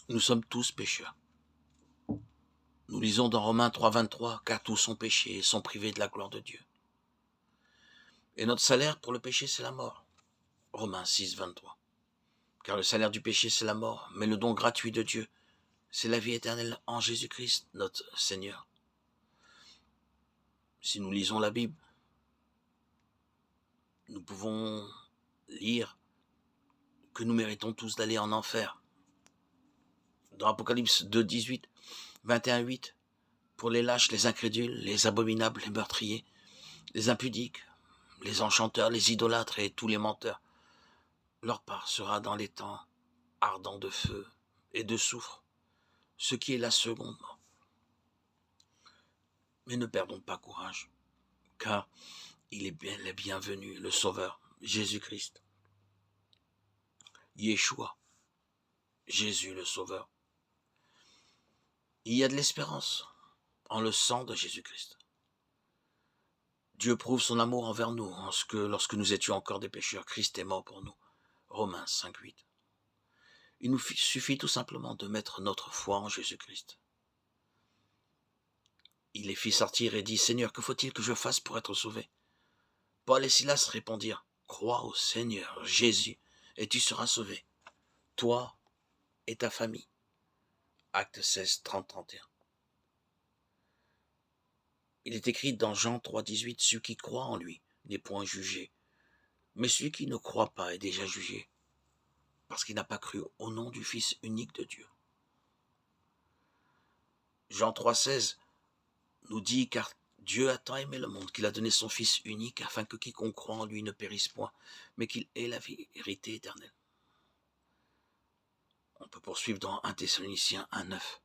Nous sommes tous pécheurs. Nous lisons dans Romains 3,23, car tous ont péché et sont privés de la gloire de Dieu. Et notre salaire pour le péché, c'est la mort. Romains 6,23. Car le salaire du péché, c'est la mort, mais le don gratuit de Dieu, c'est la vie éternelle en Jésus-Christ, notre Seigneur. Si nous lisons la Bible, nous pouvons lire que nous méritons tous d'aller en enfer. Dans Apocalypse 2,18, 21,8, pour les lâches, les incrédules, les abominables, les meurtriers, les impudiques, les enchanteurs, les idolâtres et tous les menteurs, leur part sera dans les temps ardents de feu et de soufre, ce qui est la seconde mort. Mais ne perdons pas courage, car il est bien le bienvenu, le Sauveur, Jésus-Christ. Yeshua, Jésus le Sauveur. Il y a de l'espérance en le sang de Jésus-Christ. Dieu prouve son amour envers nous en ce que, lorsque nous étions encore des pécheurs, Christ est mort pour nous. Romains 5,8. Il nous suffit tout simplement de mettre notre foi en Jésus-Christ. Il les fit sortir et dit, « Seigneur, que faut-il que je fasse pour être sauvé ?» Paul et Silas répondirent, « Crois au Seigneur Jésus, et tu seras sauvé, toi et ta famille. » Actes 16, 30, 31. Il est écrit dans Jean 3, 18, « Celui qui croit en lui n'est point jugé, mais celui qui ne croit pas est déjà jugé, parce qu'il n'a pas cru au nom du Fils unique de Dieu. » Jean 3, 16 nous dit, « Car Dieu a tant aimé le monde qu'il a donné son Fils unique, afin que quiconque croit en lui ne périsse point, mais qu'il ait la vérité éternelle. » On peut poursuivre dans 1 Thessaloniciens 1, 9.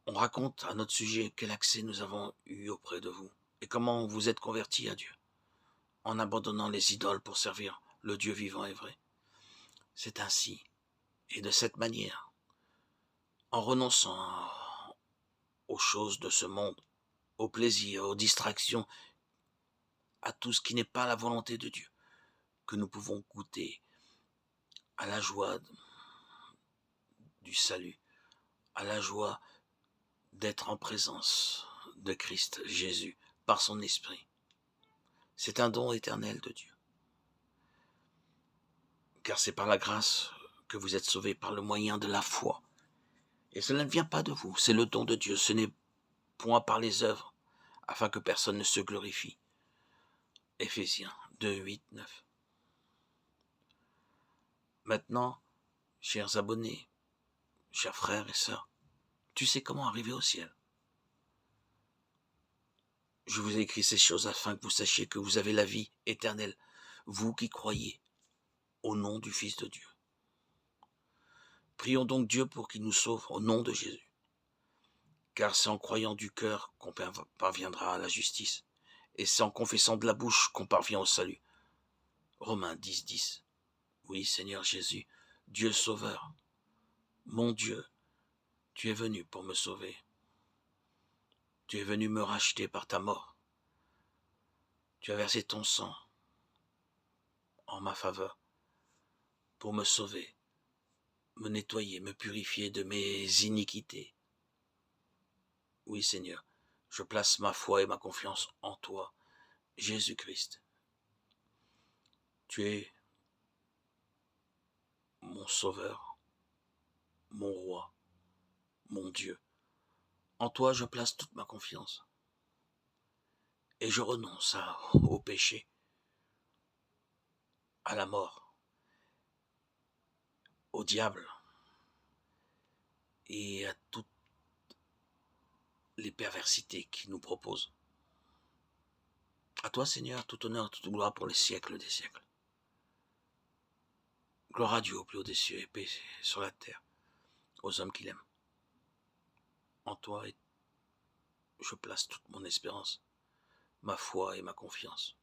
On raconte à notre sujet quel accès nous avons eu auprès de vous et comment vous êtes convertis à Dieu, en abandonnant les idoles pour servir le Dieu vivant et vrai. C'est ainsi, et de cette manière, en renonçant aux choses de ce monde, aux plaisirs, aux distractions, à tout ce qui n'est pas la volonté de Dieu, que nous pouvons goûter à la joie du salut, à la joie d'être en présence de Christ Jésus par son esprit. C'est un don éternel de Dieu. Car c'est par la grâce que vous êtes sauvés, par le moyen de la foi. Et cela ne vient pas de vous, c'est le don de Dieu, ce n'est point par les œuvres, afin que personne ne se glorifie. Éphésiens 2, 8, 9. Maintenant, chers abonnés, chers frères et sœurs, tu sais comment arriver au ciel. Je vous ai écrit ces choses afin que vous sachiez que vous avez la vie éternelle, vous qui croyez au nom du Fils de Dieu. Prions donc Dieu pour qu'il nous sauve au nom de Jésus. Car c'est en croyant du cœur qu'on parviendra à la justice, et c'est en confessant de la bouche qu'on parvient au salut. Romains 10, 10. Oui, Seigneur Jésus, Dieu sauveur, mon Dieu, tu es venu pour me sauver. Tu es venu me racheter par ta mort. Tu as versé ton sang en ma faveur pour me sauver, me nettoyer, me purifier de mes iniquités. Oui, Seigneur, je place ma foi et ma confiance en toi, Jésus-Christ. Tu es mon sauveur, mon roi, mon Dieu. En toi, je place toute ma confiance. Et je renonce au péché, à la mort, au diable et à toutes les perversités qu'il nous propose. À toi, Seigneur, tout honneur, toute gloire pour les siècles des siècles. Gloire à Dieu au plus haut des cieux et paix sur la terre, aux hommes qu'il aime. En toi, je place toute mon espérance, ma foi et ma confiance.